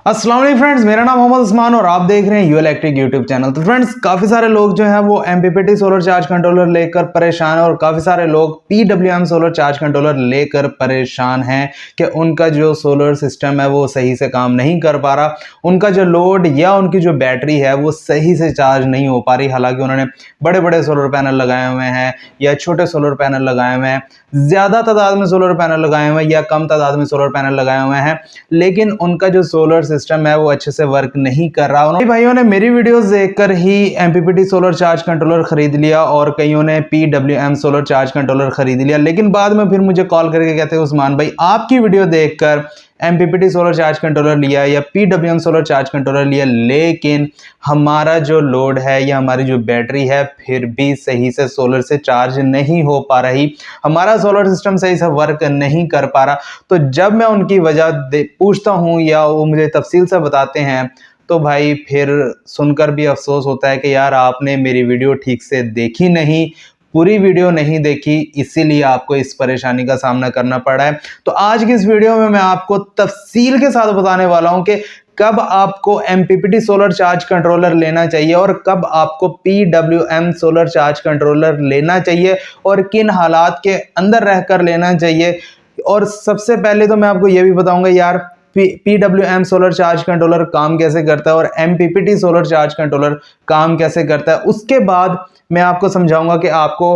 अस्सलाम वालेकुम फ्रेंड्स, मेरा नाम मोहम्मद उस्मान और आप देख रहे हैं यूएल इलेक्ट्रिक यूट्यूब चैनल। तो फ्रेंड्स, काफ़ी सारे लोग जो हैं वो एमपीपीटी सोलर चार्ज कंट्रोलर लेकर परेशान हैं और काफ़ी सारे लोग पीडब्ल्यूएम सोलर चार्ज कंट्रोलर लेकर परेशान हैं कि उनका जो सोलर सिस्टम है वो सही से काम नहीं कर पा रहा, उनका जो लोड या उनकी जो बैटरी है वो सही से चार्ज नहीं हो पा रही। हालांकि उन्होंने बड़े बड़े सोलर पैनल लगाए हुए हैं या छोटे सोलर पैनल लगाए हुए हैं, ज़्यादा तादाद में सोलर पैनल लगाए हुए हैं या कम तादाद में सोलर पैनल लगाए हुए हैं, लेकिन उनका जो सोलर सिस्टम है वो अच्छे से वर्क नहीं कर रहा। उन्होंने भाइयों ने मेरी वीडियोस देखकर ही एमपीपीटी सोलर चार्ज कंट्रोलर खरीद लिया और कईयों ने पीडब्ल्यूएम सोलर चार्ज कंट्रोलर खरीद लिया, लेकिन बाद में फिर मुझे कॉल करके कहते हैं उस्मान भाई, आपकी वीडियो देखकर एमपीपीटी सोलर चार्ज कंट्रोलर लिया या पीडब्ल्यूएम सोलर चार्ज कंट्रोलर लिया, लेकिन हमारा जो लोड है या हमारी जो बैटरी है फिर भी सही से सोलर से चार्ज नहीं हो पा रही, हमारा सोलर सिस्टम सही से वर्क नहीं कर पा रहा। तो जब मैं उनकी वजह पूछता हूं या वो मुझे तफसील से बताते हैं तो भाई फिर सुनकर भी अफसोस होता है कि यार आपने मेरी वीडियो ठीक से देखी नहीं, पूरी वीडियो नहीं देखी, इसीलिए आपको इस परेशानी का सामना करना पड़ा है। तो आज की इस वीडियो में मैं आपको तफसील के साथ बताने वाला हूं कि कब आपको एमपीपीटी सोलर चार्ज कंट्रोलर लेना चाहिए और कब आपको पीडब्ल्यूएम सोलर चार्ज कंट्रोलर लेना चाहिए और किन हालात के अंदर रहकर लेना चाहिए। और सबसे पहले तो मैं आपको यह भी बताऊंगा यार पीडब्ल्यूएम सोलर चार्ज कंट्रोलर काम कैसे करता है और एमपीपीटी सोलर चार्ज कंट्रोलर काम कैसे करता है। उसके बाद मैं आपको समझाऊंगा कि आपको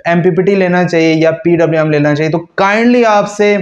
एमपीपीटी लेना चाहिए या पीडब्ल्यूएम लेना चाहिए। तो काइंडली आपसे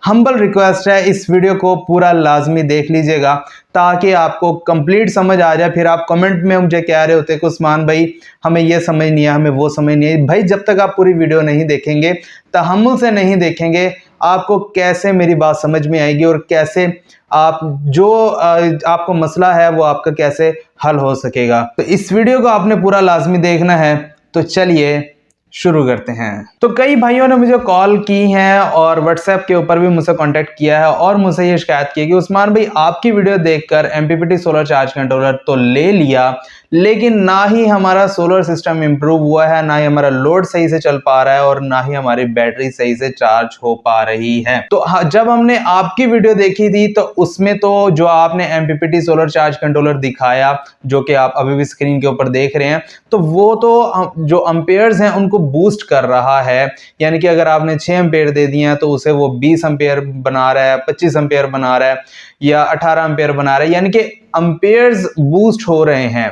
हम्बल रिक्वेस्ट है, इस वीडियो को पूरा लाजमी देख लीजिएगा ताकि आपको कंप्लीट समझ आ जाए। फिर आप कमेंट में मुझे कह रहे होते कि उस्मान भाई हमें ये समझ नहीं है, हमें वो समझ नहीं है। भाई जब तक आप पूरी वीडियो नहीं देखेंगे, तहम्मुल से नहीं देखेंगे, आपको कैसे मेरी बात समझ में आएगी और कैसे आप जो आपको मसला है वो आपका कैसे हल हो सकेगा। तो इस वीडियो को आपने पूरा लाजमी देखना है। तो चलिए शुरू करते हैं। तो कई भाइयों ने मुझे कॉल की है और व्हाट्सएप के ऊपर भी मुझसे कांटेक्ट किया है और मुझसे ये शिकायत की कि उस्मान भाई आपकी वीडियो देखकर एमपीपीटी सोलर चार्ज कंट्रोलर तो ले लिया, लेकिन ना ही हमारा सोलर सिस्टम इंप्रूव हुआ है, ना ही हमारा लोड सही से चल पा रहा है और ना ही हमारी बैटरी सही से चार्ज हो पा रही है। तो जब हमने आपकी वीडियो देखी थी तो उसमें तो जो आपने एमपीपीटी सोलर चार्ज कंट्रोलर दिखाया, जो कि आप अभी भी स्क्रीन के ऊपर देख रहे हैं, तो वो तो जो अम्पेयर्स हैं उनको बूस्ट कर रहा है। यानी कि अगर आपने 6 एम्पेयर दे दिए हैं तो उसे वो 20 एम्पेयर बना रहा है, 25 एम्पेयर बना रहा है या 18 एम्पेयर बना रहा है, यानी कि एम्पेयर्स बूस्ट हो रहे हैं।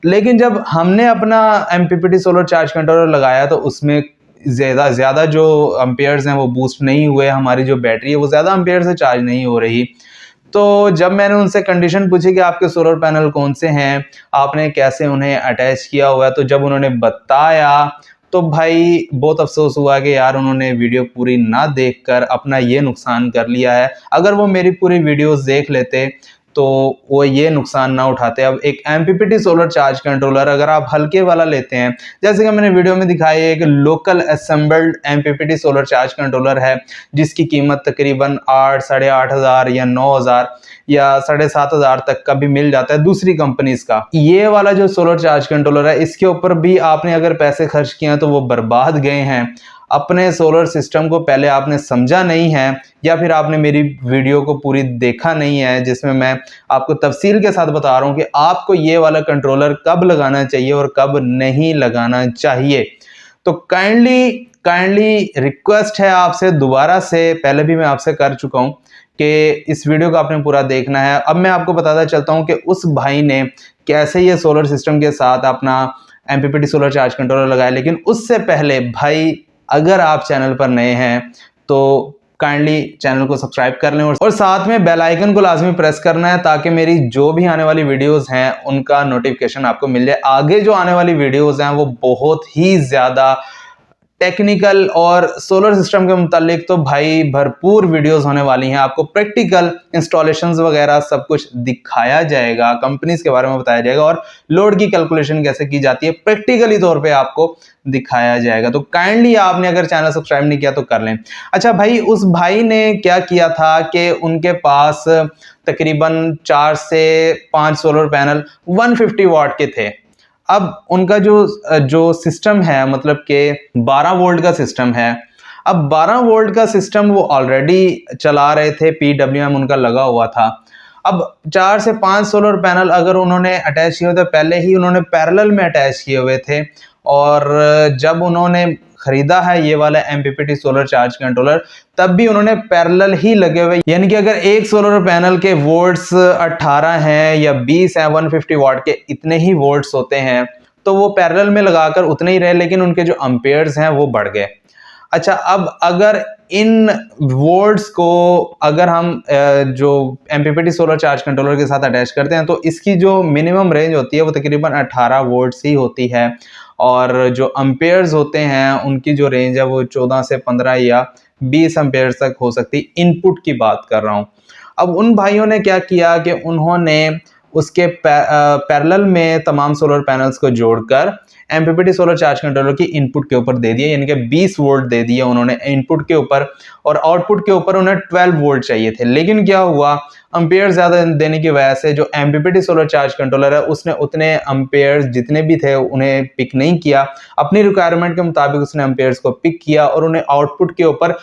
लेकिन जब हमने अपना एमपीपीटी सोलर चार्ज कंट्रोलर लगाया तो उसमें ज़्यादा जो एम्पेयर्स हैं वो बूस्ट नहीं हुए, हमारी जो बैटरी है वो ज़्यादा एम्पेयर से चार्ज नहीं हो रही। तो जब मैंने उनसे कंडीशन पूछी कि आपके सोलर पैनल कौन से हैं, आपने कैसे उन्हें अटैच किया हुआ है, तो जब उन्होंने बताया तो भाई बहुत अफसोस हुआ कि यार उन्होंने वीडियो पूरी ना देखकर अपना ये नुकसान कर लिया है। अगर वो मेरी पूरी वीडियोस देख लेते तो वो ये नुकसान ना उठाते। अब एक एमपीपीटी सोलर चार्ज कंट्रोलर अगर आप हल्के वाला लेते हैं, जैसे कि मैंने वीडियो में दिखाया, एक local assembled MPPT solar charge controller है जिसकी कीमत तकरीबन 8, 8,500 या 9,000 या 7,500 तक का भी मिल जाता है दूसरी कंपनीज का। ये वाला जो सोलर चार्ज कंट्रोलर है, इसके ऊपर भी आपने अगर पैसे खर्च किए हैं तो वो बर्बाद गए हैं। अपने सोलर सिस्टम को पहले आपने समझा नहीं है या फिर आपने मेरी वीडियो को पूरी देखा नहीं है, जिसमें मैं आपको तफसील के साथ बता रहा हूं कि आपको ये वाला कंट्रोलर कब लगाना चाहिए और कब नहीं लगाना चाहिए। तो काइंडली रिक्वेस्ट है आपसे दोबारा से, पहले भी मैं आपसे कर चुका हूं कि इस वीडियो को आपने पूरा देखना है। अब मैं आपको बताता चलता हूं कि उस भाई ने कैसे ये सोलर सिस्टम के साथ अपना एमपीपीटी सोलर चार्ज कंट्रोलर लगाया। लेकिन उससे पहले भाई, अगर आप चैनल पर नए हैं तो काइंडली चैनल को सब्सक्राइब कर लें और साथ में बेल आइकन को लाजमी प्रेस करना है ताकि मेरी जो भी आने वाली वीडियोस हैं उनका नोटिफिकेशन आपको मिल जाए। आगे जो आने वाली वीडियोस हैं वो बहुत ही ज़्यादा टेक्निकल और सोलर सिस्टम के मुतालिक तो भाई भरपूर वीडियोस होने वाली हैं। आपको प्रैक्टिकल इंस्टॉलेशंस वगैरह सब कुछ दिखाया जाएगा, कंपनीज के बारे में बताया जाएगा और लोड की कैलकुलेशन कैसे की जाती है प्रैक्टिकली तौर पे आपको दिखाया जाएगा। तो काइंडली आपने अगर चैनल सब्सक्राइब नहीं किया तो कर लें। अच्छा भाई, उस भाई ने क्या किया था कि उनके पास तकरीबन 4 से 5 सोलर पैनल 150 वाट के थे। अब उनका जो सिस्टम है, मतलब कि 12 वोल्ट का सिस्टम है। अब 12 वोल्ट का सिस्टम वो ऑलरेडी चला रहे थे, पीडब्ल्यूएम उनका लगा हुआ था। अब 4 से 5 सोलर पैनल अगर उन्होंने अटैच किए होते, पहले ही उन्होंने पैरेलल में अटैच किए हुए थे, और जब उन्होंने खरीदा है ये वाला MPPT सोलर चार्ज कंट्रोलर, तब भी उन्होंने पैरेलल ही लगे हुए, यानी कि अगर एक सोलर पैनल के वोल्ट्स 18 हैं या 20 हैं, 150 वाट के इतने ही वोल्ट्स होते हैं, तो वो पैरेलल में लगाकर उतने ही रहे, लेकिन उनके जो एम्पेयर्स हैं वो बढ़ गए। अच्छा, अब अगर इन वोल्ट्स को अगर हम जो MPPT सोलर चार्ज कंट्रोलर के साथ अटैच करते हैं, तो इसकी जो मिनिमम रेंज होती है वो तकरीबन 18 वोल्ट्स ही होती है, और जो एम्पेयर्स होते हैं उनकी जो रेंज है वो 14 से 15 या 20 एम्पेयर्स तक हो सकती है। इनपुट की बात कर रहा हूँ। अब उन भाइयों ने क्या किया कि उन्होंने उसके पैरेलल में तमाम सोलर पैनल्स को जोड़कर MPPT सोलर चार्ज कंट्रोलर की इनपुट के ऊपर दे दिया, यानी कि 20 वोल्ट दे दिए उन्होंने इनपुट के ऊपर, और आउटपुट के ऊपर उन्हें 12 वोल्ट चाहिए थे। लेकिन क्या हुआ, एम्पेयर ज्यादा देने की वजह से जो MPPT सोलर चार्ज कंट्रोलर है उसने उतने एम्पेयर जितने भी थे उन्हें पिक नहीं किया। अपनी रिक्वायरमेंट के मुताबिक उसने एम्पेयर्स को पिक किया और उन्हें आउटपुट के ऊपर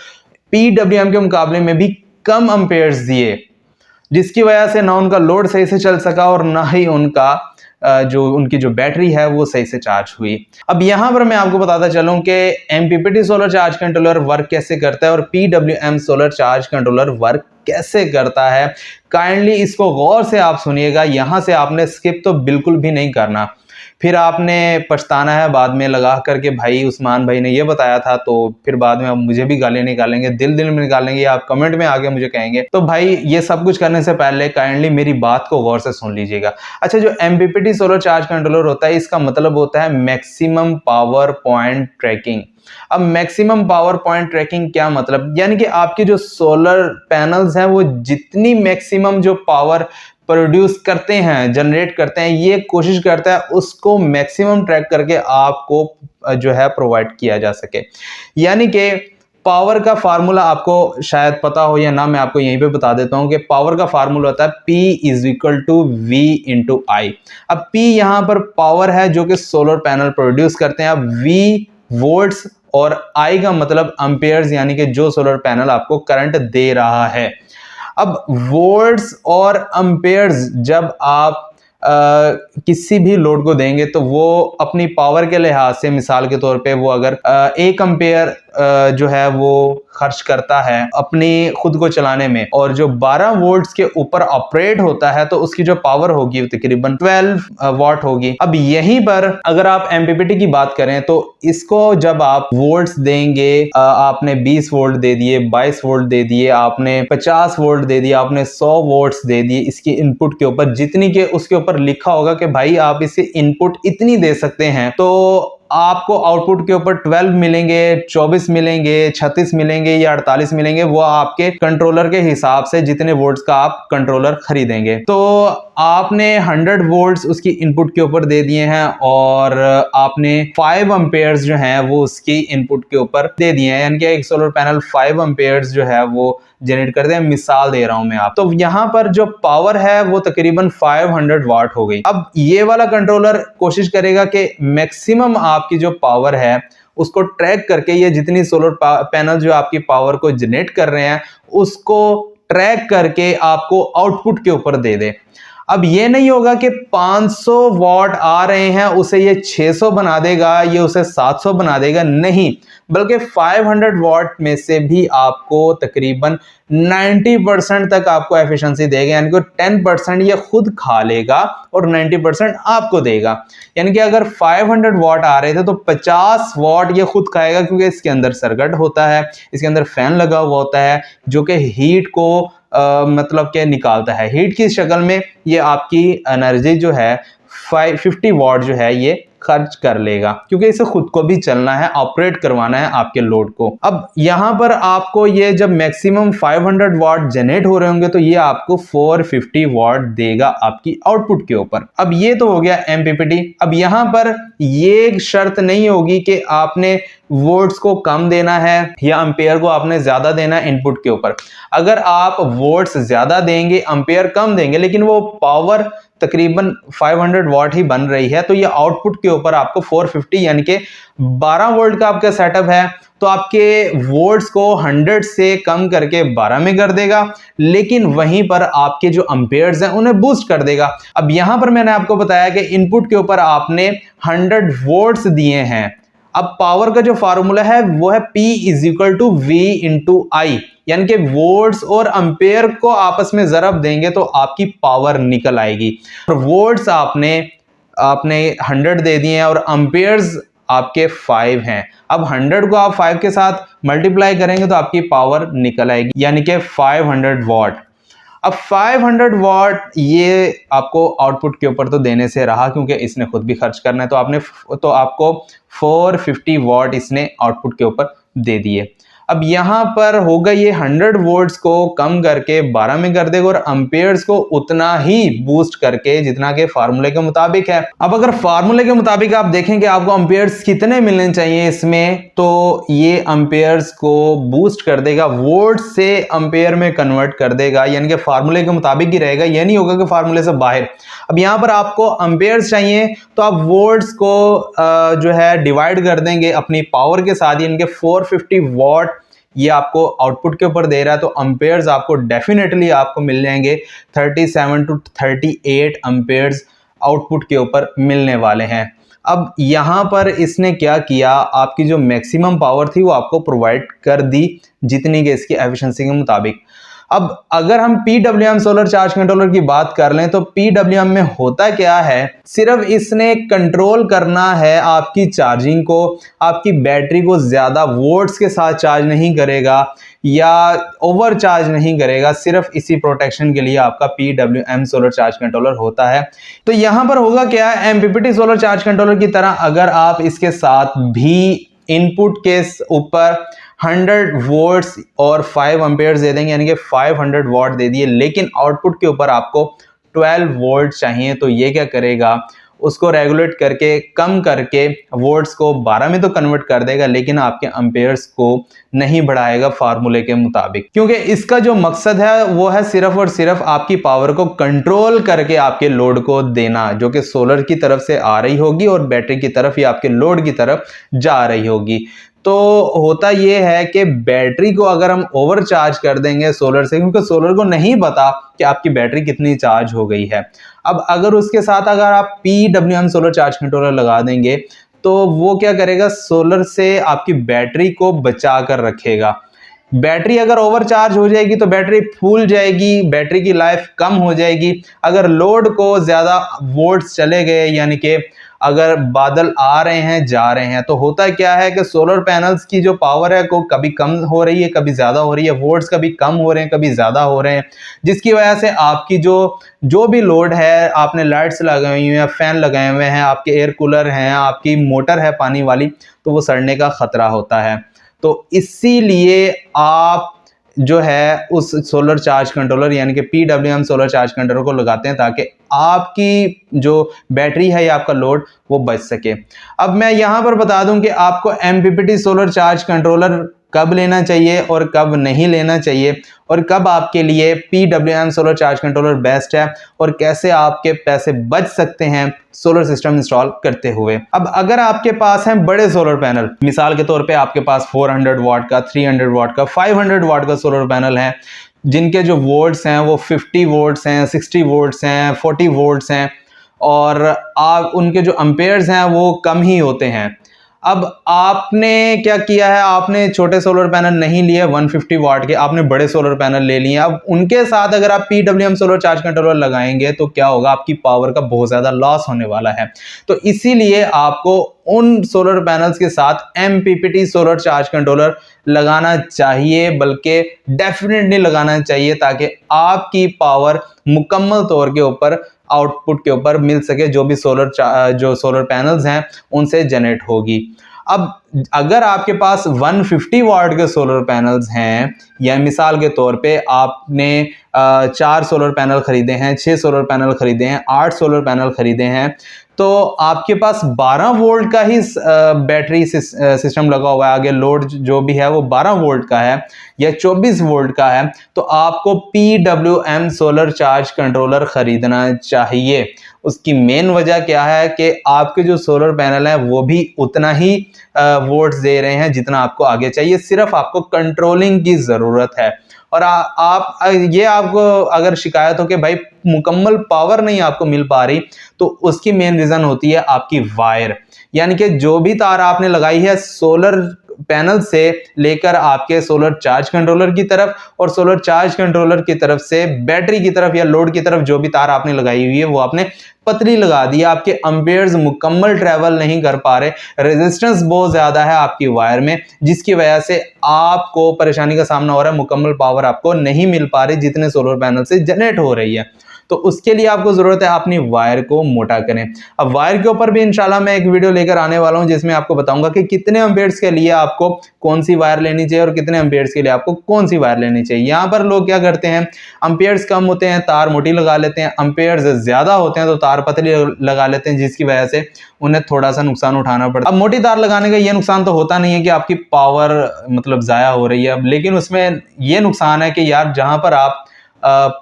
PWM के मुकाबले में भी कम एम्पेयर्स दिए, जिसकी वजह से ना उनका लोड सही से चल सका और ना ही उनका जो उनकी जो बैटरी है वो सही से चार्ज हुई। अब यहां पर मैं आपको बताता चलूं कि MPPT solar charge controller work कैसे करता है और PWM solar charge controller work कैसे करता है। काइंडली इसको गौर से आप सुनिएगा, यहां से आपने स्किप तो बिल्कुल भी नहीं करना, फिर आपने पछताना है बाद में लगा करके भाई उस्मान भाई ने ये बताया था, तो फिर बाद में आप मुझे भी गाली निकालेंगे, दिल में निकालेंगे, आप कमेंट में आके मुझे कहेंगे। तो भाई ये सब कुछ करने से पहले काइंडली मेरी बात को गौर से सुन लीजिएगा। अच्छा, जो MPPT सोलर चार्ज कंट्रोलर होता है इसका मतलब होता है मैक्सिमम पावर पॉइंट ट्रैकिंग। अब मैक्सिमम पावर पॉइंट ट्रैकिंग क्या मतलब, यानी कि आपके जो सोलर पैनल्स हैं वो जितनी मैक्सिमम जो पावर प्रोड्यूस करते हैं, जनरेट करते हैं, ये कोशिश करता है उसको मैक्सिमम ट्रैक करके आपको जो है प्रोवाइड किया जा सके। यानी कि पावर का फार्मूला आपको शायद पता हो या ना, मैं आपको यहीं पे बता देता हूं कि पावर का फार्मूला होता है P = V × I। अब P यहां पर पावर है जो कि सोलर पैनल प्रोड्यूस करते हैं, अब V वोल्ट्स और I का मतलब एम्पेयर्स, यानी कि जो सोलर पैनल आपको करंट दे रहा है। अब वोल्ट्स और एम्पेयर्स जब आप किसी भी लोड को देंगे तो वो अपनी पावर के लिहाज से, मिसाल के तौर पे वो अगर 1 एम्पेयर जो है वो खर्च करता है अपनी खुद को चलाने में, और जो 12 वोल्ट्स के ऊपर ऑपरेट होता है तो उसकी जो पावर होगी तकरीबन 12 वाट होगी। अब यहीं पर अगर आप MPPT की बात करें तो इसको जब आप वोल्ट्स देंगे, आपने 20 वोल्ट दे दिए, 22 वोल्ट दे दिए, आपने 50 वोल्ट दे दिए, आपने 100 वोल्ट्स दे दिए, इसकी इनपुट के ऊपर जितनी के उसके ऊपर लिखा होगा कि भाई आप इसकी इनपुट इतनी दे सकते हैं, तो आपको आउटपुट के ऊपर 12 मिलेंगे, 24 मिलेंगे, 36 मिलेंगे या 48 मिलेंगे, वो आपके कंट्रोलर के हिसाब से जितने वोल्ट्स का आप कंट्रोलर खरीदेंगे। तो आपने 100 वोल्ट्स उसकी इनपुट के ऊपर दे दिए हैं और आपने 5 एम्पेयर्स जो हैं वो उसकी इनपुट के ऊपर दे दिए हैं, यानी कि एक सोलर पैनल 5 एम्पेयर्स जो है वो जनरेट करते हैं। मिसाल दे रहा हूं मैं आप, तो यहां पर जो पावर है वो तकरीबन 500 वाट हो गई। अब ये वाला कंट्रोलर कोशिश करेगा कि मैक्सिमम आपकी जो पावर है उसको ट्रैक करके, ये जितनी सोलर पैनल जो आपकी पावर को जनरेट कर रहे हैं उसको ट्रैक करके आपको आउटपुट के ऊपर दे दे। अब ये नहीं होगा कि 500 वाट आ रहे हैं उसे ये 600 बना देगा, ये उसे 700 बना देगा, नहीं, बल्कि 500 वाट में से भी आपको तकरीबन 90% तक आपको एफिशिएंसी देगा, यानी कि 10% ये खुद खा लेगा और 90% आपको देगा। यानी कि अगर 500 वाट आ रहे थे तो 50 वाट ये खुद खाएगा, क्योंकि इसके अंदर सर्किट होता है, इसके अंदर फैन लगा हुआ होता है जो कि हीट को मतलब के निकालता है, हीट की शक्ल में ये आपकी एनर्जी जो है 50 वाट जो है ये खर्च कर लेगा, क्योंकि इसे खुद को भी चलना है, ऑपरेट करवाना है आपके लोड को। अब यहां पर आपको ये जब मैक्सिमम 500 वाट जनरेट हो रहे होंगे तो ये आपको 450 वाट देगा आपकी आउटपुट के ऊपर। अब ये तो हो गया MPPT। अब यहां पर ये शर्त नहीं होगी कि आपने वोल्ट्स को कम देना है या एम्पेयर को आपने ज्यादा देना है इनपुट के ऊपर। अगर आप वोल्ट्स ज्यादा देंगे, एम्पेयर कम देंगे, लेकिन वो पावर तकरीबन 500 वाट ही बन रही है, तो ये आउटपुट के के ऊपर आपको 450 यानी कि 12 वोल्ट का आपका सेटअप है तो आपके वोल्ट्स को 100 से कम करके 12 में कर देगा, लेकिन वहीं पर आपके जो एम्पेयर्स हैं उन्हें बूस्ट कर देगा। अब यहां पर मैंने आपको बताया कि इनपुट के ऊपर आपने 100 वोल्ट्स दिए हैं। अब पावर का जो फार्मूला है वो है P = V × I, यानी कि वोल्ट्स और एम्पेयर को आपस में जरब देंगे तो आपकी पावर निकल आएगी। और वोल्ट्स आपने 100 दे दिए हैं और एम्पेयर्स आपके 5 हैं। अब 100 को आप 5 के साथ मल्टीप्लाई करेंगे तो आपकी पावर निकल आएगी, यानी कि 500 वॉट। अब 500 वॉट ये आपको आउटपुट के ऊपर तो देने से रहा, क्योंकि इसने खुद भी खर्च करना है, तो आपको 450 वॉट इसने आउटपुट के ऊपर दे दिए। अब यहां पर होगा ये 100 वोल्ट्स को कम करके 12 में कर देगा और एम्पेयर्स को उतना ही बूस्ट करके जितना के फार्मूले के मुताबिक है। अब अगर फार्मूले के मुताबिक आप देखें कि आपको एम्पेयर्स कितने मिलने चाहिए इसमें, तो ये एम्पेयर्स को बूस्ट कर देगा, वोल्ट से एम्पेयर में कन्वर्ट कर देगा, यानी कि फार्मूले के मुताबिक ही रहेगा, यह नहीं होगा कि फार्मूले से बाहर। अब यहां पर आपको एम्पेयर्स चाहिए तो आप वोल्ट्स को जो है डिवाइड कर देंगे अपनी पावर के साथ, यानी कि 450 वॉट ये आपको आउटपुट के ऊपर दे रहा है, तो एम्पेयर्स आपको डेफिनेटली आपको मिल जाएंगे 37 से 38 एम्पेयर्स आउटपुट के ऊपर मिलने वाले हैं। अब यहां पर इसने क्या किया, आपकी जो मैक्सिमम पावर थी वो आपको प्रोवाइड कर दी जितनी कि इसकी एफिशिएंसी के मुताबिक। अब अगर हम PWM सोलर चार्ज कंट्रोलर की बात कर लें तो PWM में होता क्या है, सिर्फ इसने कंट्रोल करना है आपकी चार्जिंग को, आपकी बैटरी को ज्यादा वोल्ट्स के साथ चार्ज नहीं करेगा या ओवर चार्ज नहीं करेगा, सिर्फ इसी प्रोटेक्शन के लिए आपका PWM सोलर चार्ज कंट्रोलर होता है। तो यहां पर होगा क्या, MPPT सोलर चार्ज कंट्रोलर की तरह अगर आप इसके साथ भी इनपुट के ऊपर 100 वोल्ट्स और 5 एम्पेयर्स दे देंगे, यानी कि 500 वॉट दे दिए, लेकिन आउटपुट के ऊपर आपको 12 वोल्ट चाहिए, तो ये क्या करेगा, उसको रेगुलेट करके कम करके वोल्ट्स को 12 में तो कन्वर्ट कर देगा, लेकिन आपके एम्पेयर्स को नहीं बढ़ाएगा फार्मूले के मुताबिक, क्योंकि इसका जो मकसद है वो है सिर्फ और सिर्फ आपकी पावर को कंट्रोल करके आपके लोड को देना, जो कि सोलर की तरफ से आ रही होगी और बैटरी की तरफ या आपके लोड की तरफ जा रही होगी। तो होता यह है कि बैटरी को अगर हम ओवर चार्ज कर देंगे सोलर से, क्योंकि सोलर को नहीं पता कि आपकी बैटरी कितनी चार्ज हो गई है, अब अगर उसके साथ अगर आप PWM सोलर चार्ज कंट्रोलर लगा देंगे तो वो क्या करेगा, सोलर से आपकी बैटरी को बचा कर रखेगा। बैटरी अगर ओवर चार्ज हो जाएगी तो बैटरी फूल जाएगी, बैटरी की लाइफ कम हो जाएगी। अगर लोड को ज्यादा वोल्ट्स चले गए, यानी कि अगर बादल आ रहे हैं जा रहे हैं, तो होता क्या है कि सोलर पैनल्स की जो पावर है को कभी कम हो रही है कभी ज्यादा हो रही है, वोल्ट्स कभी कम हो रहे हैं कभी ज्यादा हो रहे हैं, जिसकी वजह से आपकी जो भी लोड है, आपने लाइट्स लगाई हुई हैं, फैन लगाए हुए हैं, आपके एयर कूलर हैं, आपकी मोटर है पानी वाली, तो वो सड़ने का खतरा होता है। तो इसीलिए आप जो है उस सोलर चार्ज कंट्रोलर यानी कि PWM सोलर चार्ज कंट्रोलर को लगाते हैं ताकि आपकी जो बैटरी है या आपका लोड वो बच सके। अब मैं यहां पर बता दूं कि आपको MPPT सोलर चार्ज कंट्रोलर कब लेना चाहिए और कब नहीं लेना चाहिए, और कब आपके लिए PWM solar charge controller best है, और कैसे आपके पैसे बच सकते हैं सोलर सिस्टम इंस्टॉल करते हुए। अब अगर आपके पास हैं बड़े सोलर पैनल, मिसाल के तौर पे आपके पास 400 वाट का, 300 वाट का, 500 वाट का सोलर पैनल है, जिनके जो वोल्ट्स हैं वो 50 वोल्ट्स हैं, 60 वोल्ट्स हैं, 40 वोल्ट्स हैं, और आप उनके जो एम्पेयर्स हैं वो कम ही होते हैं। अब आपने क्या किया है, आपने छोटे सोलर पैनल नहीं लिए 150 वाट के, आपने बड़े सोलर पैनल ले लिए। अब उनके साथ अगर आप PWM सोलर चार्ज कंट्रोलर लगाएंगे तो क्या होगा, आपकी पावर का बहुत ज्यादा लॉस होने वाला है। तो इसीलिए आपको उन सोलर पैनल्स के साथ MPPT सोलर चार्ज कंट्रोलर लगाना चाहिए, बल्कि डेफिनेटली लगाना चाहिए, ताकि आपकी पावर मुकम्मल तौर के ऊपर आउटपुट के ऊपर मिल सके, जो भी सोलर पैनल्स हैं उनसे जनरेट होगी। अब अगर आपके पास 150 वाट के सोलर पैनल्स हैं, या मिसाल के तौर पे आपने 4 सोलर पैनल खरीदे हैं, 6 सोलर पैनल खरीदे हैं, 8 सोलर पैनल खरीदे हैं, तो आपके पास 12 वोल्ट का ही बैटरी सिस्टम लगा हुआ है, आगे लोड जो भी है वो 12 वोल्ट का है या 24 वोल्ट का है, तो आपको PWM सोलर चार्ज कंट्रोलर खरीदना चाहिए। उसकी मेन वजह क्या है कि आपके जो सोलर पैनल है वो भी उतना ही वोल्ट्स दे रहे हैं जितना आपको आगे चाहिए, सिर्फ आपको कंट्रोलिंग की ज़रूरत है। और आपको अगर शिकायत हो कि भाई मुकम्मल पावर नहीं आपको मिल पा रही, तो उसकी मेन रीज़न होती है आपकी वायर, यानी कि जो भी तार आपने लगाई है सोलर पैनल से लेकर आपके सोलर चार्ज कंट्रोलर की तरफ, और सोलर चार्ज कंट्रोलर की तरफ से बैटरी की तरफ या लोड की तरफ जो भी तार आपने लगाई हुई है वो आपने पतली लगा दी है। आपके एम्पेयर्स मुकम्मल ट्रेवल नहीं कर पा रहे, रेजिस्टेंस बहुत ज्यादा है आपकी वायर में, जिसकी वजह से आपको परेशानी का सामना हो रहा है, मुकम्मल पावर आपको नहीं मिल पा रही जितने सोलर पैनल से जनरेट हो रही है। तो उसके लिए आपको जरूरत है अपनी वायर को मोटा करें। अब वायर के ऊपर भी इंशाल्लाह मैं एक वीडियो लेकर आने वाला हूं जिसमें आपको बताऊंगा कि कितने एम्पेयर्स के लिए आपको कौन सी वायर लेनी चाहिए और कितने एम्पेयर्स के लिए आपको कौन सी वायर लेनी चाहिए। यहाँ पर लोग क्या करते हैं, एम्पेयर्स कम होते हैं तार मोटी लगा लेते हैं, एम्पेयर्स ज्यादा होते हैं तो तार पतली लगा लेते हैं, जिसकी वजह से उन्हें थोड़ा सा नुकसान उठाना पड़ता है। अब मोटी तार लगाने का ये नुकसान तो होता नहीं है कि आपकी पावर मतलब जाया हो रही है, लेकिन उसमें ये नुकसान है कि यार जहां पर आप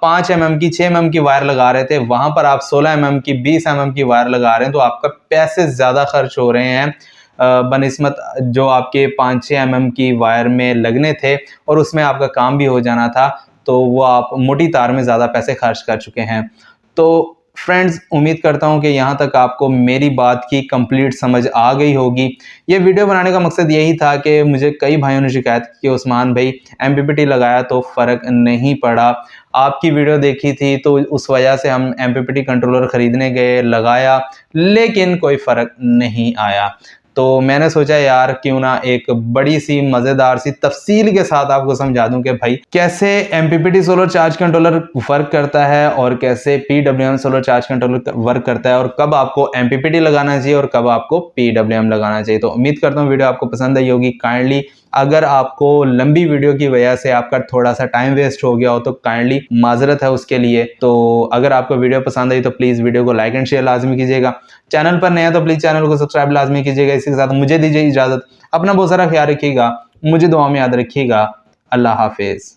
5 mm की 6 mm की वायर लगा रहे थे, वहां पर आप 16 mm की 20 mm की वायर लगा रहे हैं, तो आपका पैसे ज्यादा खर्च हो रहे हैं बनिस्बत जो आपके 5-6 mm की वायर में लगने थे और उसमें आपका काम भी हो जाना था, तो वो आप मोटी तार में ज्यादा पैसे खर्च कर चुके हैं। तो फ्रेंड्स, उम्मीद करता हूं कि यहाँ तक आपको मेरी बात की कंप्लीट समझ आ गई होगी। ये वीडियो बनाने का मकसद यही था कि मुझे कई भाइयों ने शिकायत की कि उस्मान भाई MPPT लगाया तो फ़र्क नहीं पड़ा, आपकी वीडियो देखी थी तो उस वजह से हम MPPT कंट्रोलर ख़रीदने गए, लगाया, लेकिन कोई फ़र्क नहीं आया। तो मैंने सोचा यार क्यों ना एक बड़ी सी मज़ेदार सी तफसील के साथ आपको समझा दूं कि भाई कैसे MPPT solar charge controller work करता है और कैसे PWM solar charge controller work करता है, और कब आपको MPPT लगाना चाहिए और कब आपको PWM लगाना चाहिए। तो उम्मीद करता हूँ वीडियो आपको पसंद आई होगी। काइंडली अगर आपको लंबी वीडियो की वजह से आपका थोड़ा सा टाइम वेस्ट हो गया हो तो काइंडली माजरत है उसके लिए। तो अगर आपको वीडियो पसंद आई तो प्लीज़ वीडियो को लाइक एंड शेयर लाजमी कीजिएगा। चैनल पर नया है तो प्लीज़ चैनल को सब्सक्राइब लाजमी कीजिएगा। इसी के साथ मुझे दीजिए इजाज़त, अपना बहुत सारा ख्याल रखिएगा, मुझे दुआ में याद रखिएगा। अल्लाह हाफिज़।